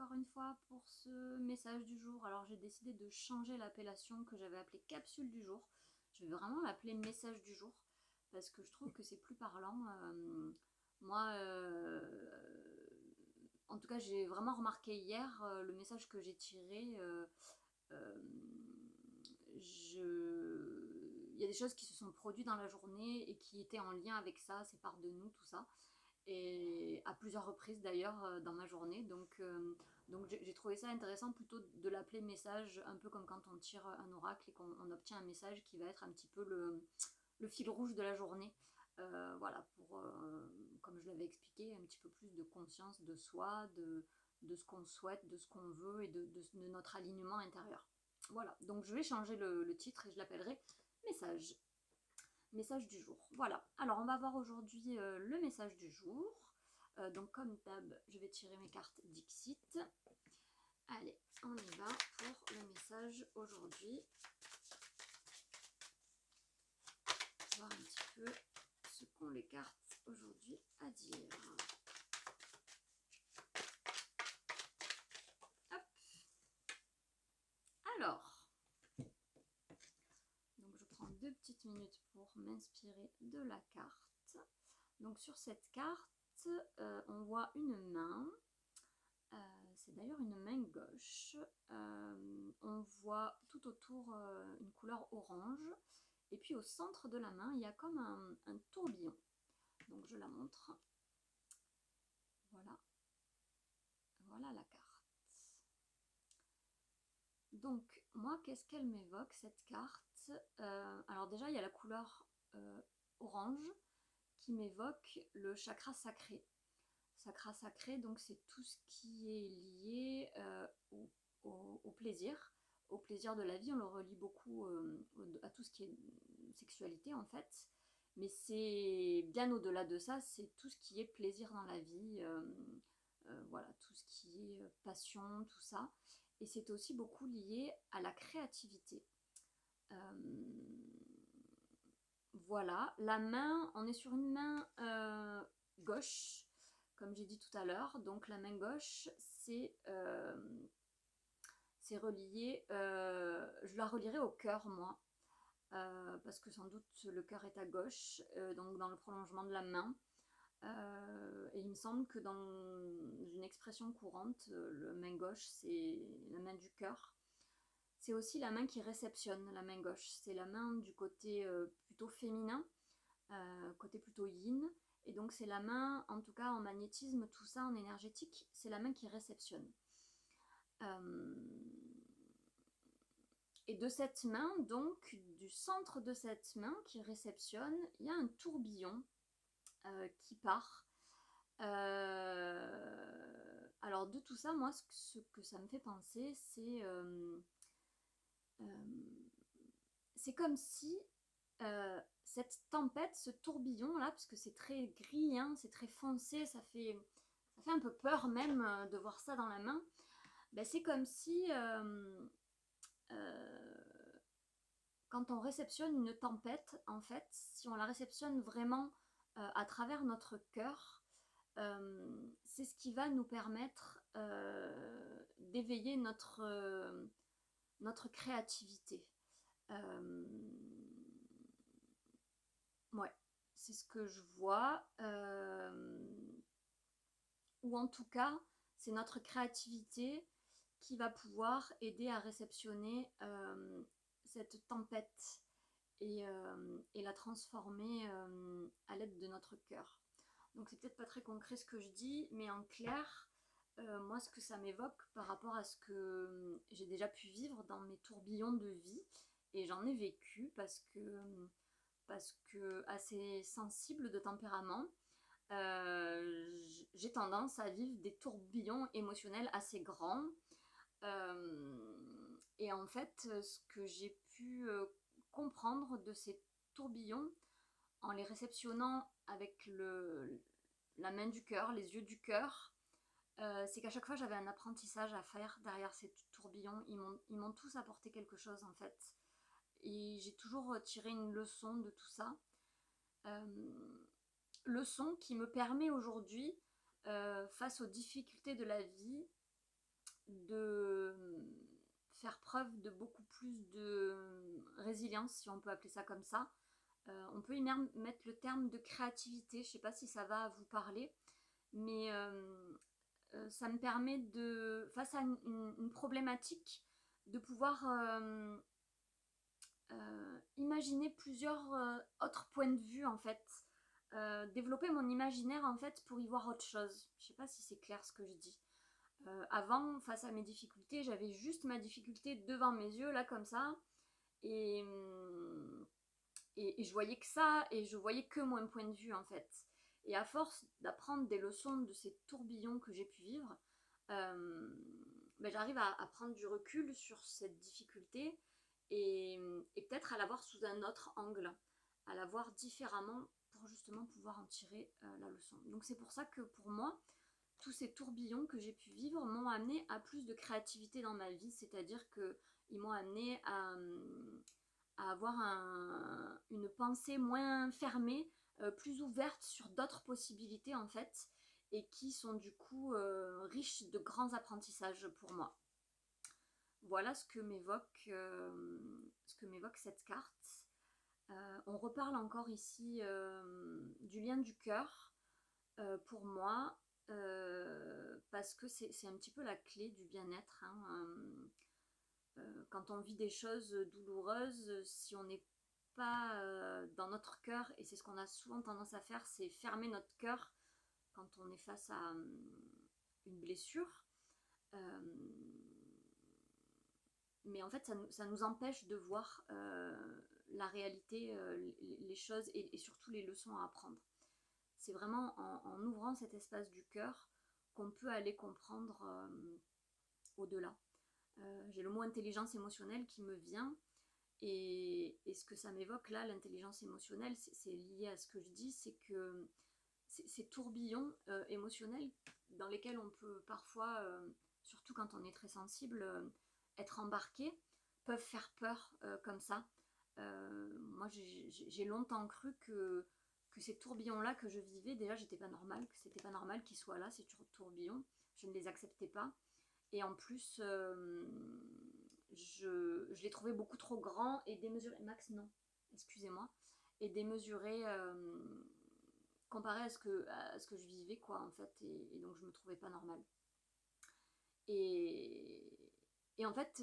encore une fois pour ce message du jour. Alors j'ai décidé de changer l'appellation que j'avais appelée capsule du jour. Je vais vraiment l'appeler message du jour parce que je trouve que c'est plus parlant. Moi, en tout cas, j'ai vraiment remarqué hier le message que j'ai tiré. Euh, il y a des choses qui se sont produites dans la journée et qui étaient en lien avec ça, c'est part de nous, tout ça et à plusieurs reprises d'ailleurs dans ma journée. Donc j'ai trouvé ça intéressant plutôt de l'appeler message, un peu comme quand on tire un oracle et qu'on obtient un message qui va être un petit peu le fil rouge de la journée. Voilà, pour, comme je l'avais expliqué, un petit peu plus de conscience de soi, de ce qu'on souhaite, de ce qu'on veut et de notre alignement intérieur. Voilà, donc je vais changer le titre et je l'appellerai message. Message du jour. Voilà. Alors, on va voir aujourd'hui le message du jour. Donc, comme d'hab, je vais tirer mes cartes Dixit. Allez, on y va pour le message aujourd'hui. Voir un petit peu ce qu'ont les cartes aujourd'hui à dire. Hop. Alors, donc je prends 2 petites minutes pour m'inspirer de la carte. Donc, sur cette carte, on voit une main. C'est d'ailleurs une main gauche. On voit tout autour une couleur orange. Et puis au centre de la main, il y a comme un tourbillon. Donc je la montre. Voilà. Voilà la carte. Donc moi, qu'est-ce qu'elle m'évoque cette carte? Alors déjà, il y a la couleur orange qui m'évoque le chakra sacré. Chakra sacré, donc c'est tout ce qui est lié au plaisir de la vie. On le relie beaucoup à tout ce qui est sexualité en fait. Mais c'est bien au-delà de ça, c'est tout ce qui est plaisir dans la vie, voilà, tout ce qui est passion, tout ça. Et c'est aussi beaucoup lié à la créativité. Voilà, la main, on est sur une main gauche, comme j'ai dit tout à l'heure. Donc la main gauche, c'est relié, je la relierai au cœur, moi, parce que sans doute le cœur est à gauche, donc dans le prolongement de la main. Et il me semble que dans une expression courante, la main gauche, c'est la main du cœur. C'est aussi la main qui réceptionne, la main gauche. C'est la main du côté plutôt féminin, côté plutôt yin. Et donc c'est la main, en tout cas en magnétisme, tout ça en énergétique, c'est la main qui réceptionne. Et de cette main, donc du centre de cette main qui réceptionne, il y a un tourbillon qui part. Alors de tout ça, moi, ce que ça me fait penser, c'est comme si cette tempête, ce tourbillon là, parce que c'est très gris, hein, c'est très foncé, ça fait un peu peur même de voir ça dans la main. Ben, c'est comme si quand on réceptionne une tempête, en fait, si on la réceptionne vraiment à travers notre cœur, c'est ce qui va nous permettre d'éveiller notre créativité. Euh, ouais, c'est ce que je vois. Ou en tout cas, c'est notre créativité qui va pouvoir aider à réceptionner cette tempête et la transformer à l'aide de notre cœur. Donc c'est peut-être pas très concret ce que je dis, mais en clair, moi ce que ça m'évoque par rapport à ce que j'ai déjà pu vivre dans mes tourbillons de vie, et j'en ai vécu parce que assez sensible de tempérament, j'ai tendance à vivre des tourbillons émotionnels assez grands. Et en fait, ce que j'ai pu comprendre de ces tourbillons, en les réceptionnant avec la main du cœur, les yeux du cœur, c'est qu'à chaque fois j'avais un apprentissage à faire derrière ces tourbillons. Ils m'ont tous apporté quelque chose en fait. Et j'ai toujours tiré une leçon de tout ça. Leçon qui me permet aujourd'hui, face aux difficultés de la vie, de faire preuve de beaucoup plus de résilience, si on peut appeler ça comme ça. On peut y mettre le terme de créativité, je ne sais pas si ça va vous parler, mais ça me permet de, face à une problématique, de pouvoir imaginer plusieurs autres points de vue en fait. Développer mon imaginaire en fait pour y voir autre chose. Je sais pas si c'est clair ce que je dis. Avant, face à mes difficultés, j'avais juste ma difficulté devant mes yeux, là comme ça, et, et je voyais que ça, et je voyais que mon point de vue en fait. Et à force d'apprendre des leçons de ces tourbillons que j'ai pu vivre, ben, j'arrive à prendre du recul sur cette difficulté et peut-être à la voir sous un autre angle, à la voir différemment pour justement pouvoir en tirer la leçon. Donc c'est pour ça que pour moi, tous ces tourbillons que j'ai pu vivre m'ont amené à plus de créativité dans ma vie, c'est-à-dire qu'ils m'ont amené à avoir une pensée moins fermée, plus ouverte sur d'autres possibilités en fait, et qui sont du coup riches de grands apprentissages pour moi. Voilà ce que m'évoque cette carte. On reparle encore ici du lien du cœur pour moi, parce que c'est un petit peu la clé du bien-être. Hein. Quand on vit des choses douloureuses, si on n'est pas dans notre cœur, et c'est ce qu'on a souvent tendance à faire, c'est fermer notre cœur quand on est face à une blessure. Mais en fait, ça nous empêche de voir la réalité, les choses et surtout les leçons à apprendre. C'est vraiment en ouvrant cet espace du cœur qu'on peut aller comprendre au-delà. J'ai le mot intelligence émotionnelle qui me vient et ce que ça m'évoque là, l'intelligence émotionnelle, c'est lié à ce que je dis, c'est que ces tourbillons émotionnels dans lesquels on peut parfois, surtout quand on est très sensible, être embarqué, peuvent faire peur comme ça. Moi, j'ai longtemps cru que ces tourbillons-là que je vivais, déjà, j'étais pas normale, que c'était pas normal qu'ils soient là, ces tourbillons. Je ne les acceptais pas. Et en plus, je les trouvais beaucoup trop grands et démesurés. Max, non, excusez-moi. Et démesurés comparé à ce que je vivais, quoi, en fait. Et donc, je me trouvais pas normale. Et en fait,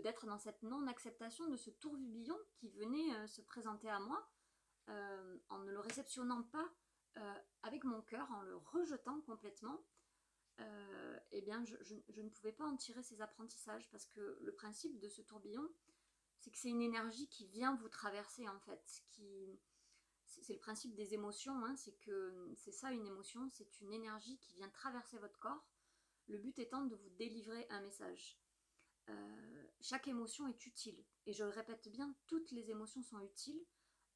d'être dans cette non-acceptation de ce tourbillon qui venait se présenter à moi, en ne le réceptionnant pas avec mon cœur, en le rejetant complètement, eh bien, je ne pouvais pas en tirer ces apprentissages parce que le principe de ce tourbillon, c'est que c'est une énergie qui vient vous traverser en fait. C'est le principe des émotions, hein, c'est ça une émotion, c'est une énergie qui vient traverser votre corps. Le but étant de vous délivrer un message. Chaque émotion est utile. Et je le répète bien, toutes les émotions sont utiles.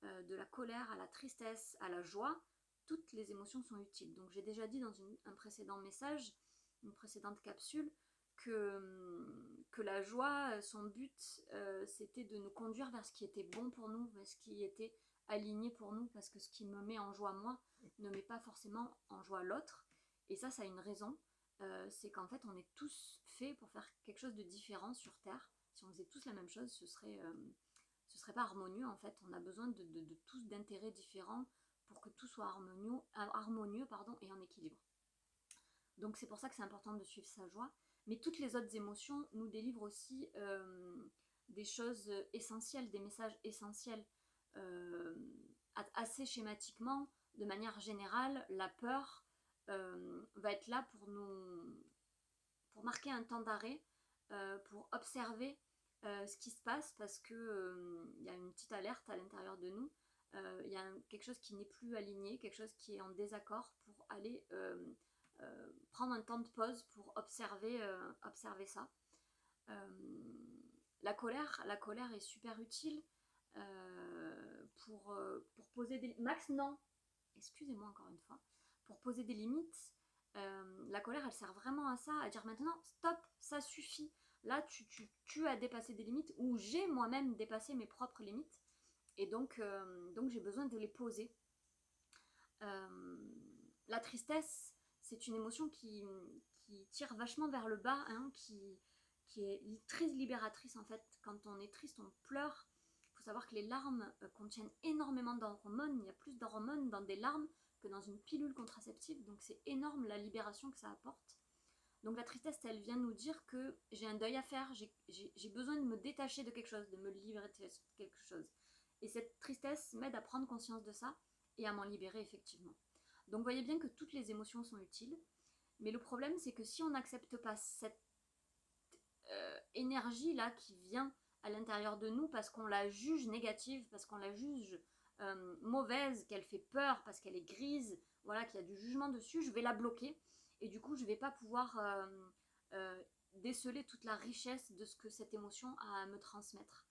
De la colère à la tristesse, à la joie, toutes les émotions sont utiles. Donc j'ai déjà dit dans un précédent message, une précédente capsule, que la joie, son but, c'était de nous conduire vers ce qui était bon pour nous, vers ce qui était aligné pour nous, parce que ce qui me met en joie moi, ne met pas forcément en joie l'autre. Et ça a une raison, c'est qu'en fait on est tous faits pour faire quelque chose de différent sur Terre. Si on faisait tous la même chose, ce serait pas harmonieux en fait. On a besoin de tous d'intérêts différents pour que tout soit harmonieux et en équilibre. Donc c'est pour ça que c'est important de suivre sa joie. Mais toutes les autres émotions nous délivrent aussi des choses essentielles, des messages essentiels. Assez schématiquement, de manière générale, la peur va être là pour marquer un temps d'arrêt, pour observer ce qui se passe parce que y a une petite alerte à l'intérieur de nous. Il y a quelque chose qui n'est plus aligné, quelque chose qui est en désaccord pour aller prendre un temps de pause pour observer ça. La colère est super utile pour poser des... Max, non, excusez-moi encore une fois, pour poser des limites. La colère, elle sert vraiment à ça, à dire maintenant, stop, ça suffit. Là, tu as dépassé des limites, ou j'ai moi-même dépassé mes propres limites, et donc j'ai besoin de les poser. La tristesse, c'est une émotion qui tire vachement vers le bas, hein, qui est très libératrice en fait. Quand on est triste, on pleure. Il faut savoir que les larmes contiennent énormément d'hormones. Il y a plus d'hormones dans des larmes que dans une pilule contraceptive. Donc c'est énorme la libération que ça apporte. Donc la tristesse, elle vient nous dire que j'ai un deuil à faire, j'ai besoin de me détacher de quelque chose, de me libérer de quelque chose. Et cette tristesse m'aide à prendre conscience de ça et à m'en libérer effectivement. Donc voyez bien que toutes les émotions sont utiles, mais le problème c'est que si on n'accepte pas cette énergie-là qui vient à l'intérieur de nous parce qu'on la juge négative, parce qu'on la juge mauvaise, qu'elle fait peur, parce qu'elle est grise, voilà, qu'il y a du jugement dessus, je vais la bloquer et du coup je vais pas pouvoir déceler toute la richesse de ce que cette émotion a à me transmettre.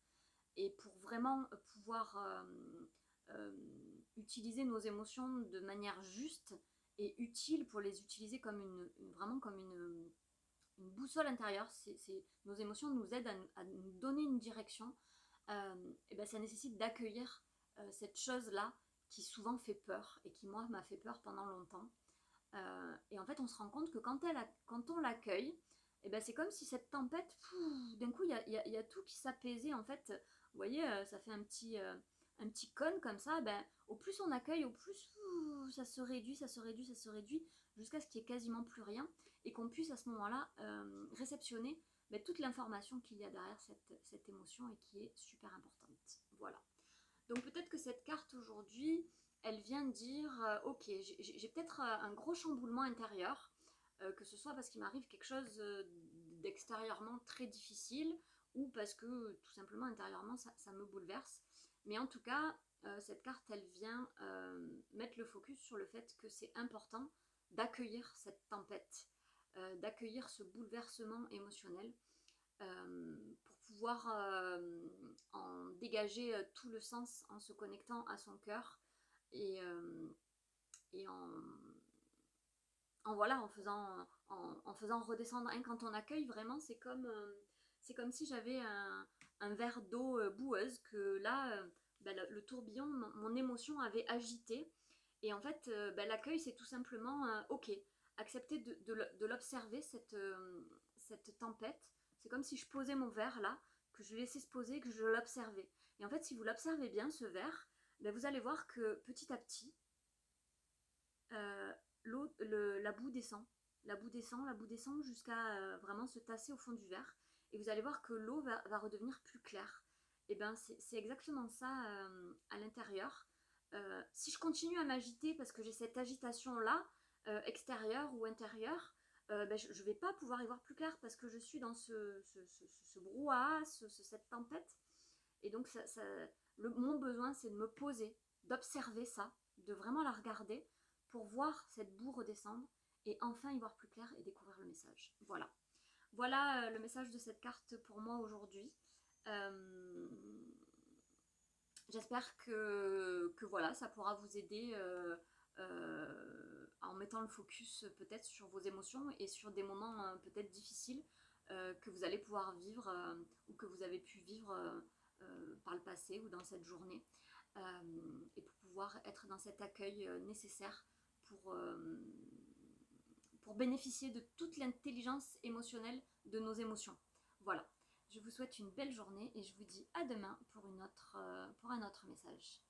Et pour vraiment pouvoir utiliser nos émotions de manière juste et utile, pour les utiliser comme vraiment comme une boussole intérieure, nos émotions nous aident à nous donner une direction, et ben ça nécessite d'accueillir cette chose-là qui souvent fait peur et qui moi m'a fait peur pendant longtemps. Et en fait on se rend compte que quand on l'accueille, et ben c'est comme si cette tempête, d'un coup il y a tout qui s'apaisait en fait. Vous voyez, ça fait un petit cône comme ça. Ben, au plus on accueille, au plus ça se réduit, ça se réduit, ça se réduit, jusqu'à ce qu'il n'y ait quasiment plus rien et qu'on puisse à ce moment-là réceptionner toute l'information qu'il y a derrière cette émotion et qui est super importante. Voilà. Donc peut-être que cette carte aujourd'hui, elle vient dire ok, j'ai peut-être un gros chamboulement intérieur, que ce soit parce qu'il m'arrive quelque chose d'extérieurement très difficile ou parce que tout simplement intérieurement ça me bouleverse. Mais en tout cas, cette carte elle vient mettre le focus sur le fait que c'est important d'accueillir cette tempête, d'accueillir ce bouleversement émotionnel pour pouvoir en dégager tout le sens en se connectant à son cœur et voilà, en faisant redescendre. Hein, quand on accueille vraiment, c'est comme si j'avais un verre d'eau boueuse que là, le tourbillon, mon émotion avait agité. Et en fait, l'accueil, c'est tout simplement ok, accepter de l'observer, cette tempête. C'est comme si je posais mon verre là, que je laissais se poser, que je l'observais. Et en fait, si vous l'observez bien, ce verre, vous allez voir que petit à petit, la boue descend. La boue descend, la boue descend jusqu'à vraiment se tasser au fond du verre. Et vous allez voir que l'eau va redevenir plus claire. Et bien, c'est exactement ça à l'intérieur. Si je continue à m'agiter parce que j'ai cette agitation-là, extérieure ou intérieure, je ne vais pas pouvoir y voir plus clair parce que je suis dans ce brouhaha, cette tempête. Et donc, mon besoin, c'est de me poser, d'observer ça, de vraiment la regarder pour voir cette boue redescendre et enfin y voir plus clair et découvrir le message. Voilà. Voilà le message de cette carte pour moi aujourd'hui. J'espère que voilà, ça pourra vous aider en mettant le focus peut-être sur vos émotions et sur des moments peut-être difficiles que vous allez pouvoir vivre ou que vous avez pu vivre par le passé ou dans cette journée, et pour pouvoir être dans cet accueil nécessaire pour bénéficier de toute l'intelligence émotionnelle de nos émotions. Voilà. Je vous souhaite une belle journée et je vous dis à demain pour un autre message.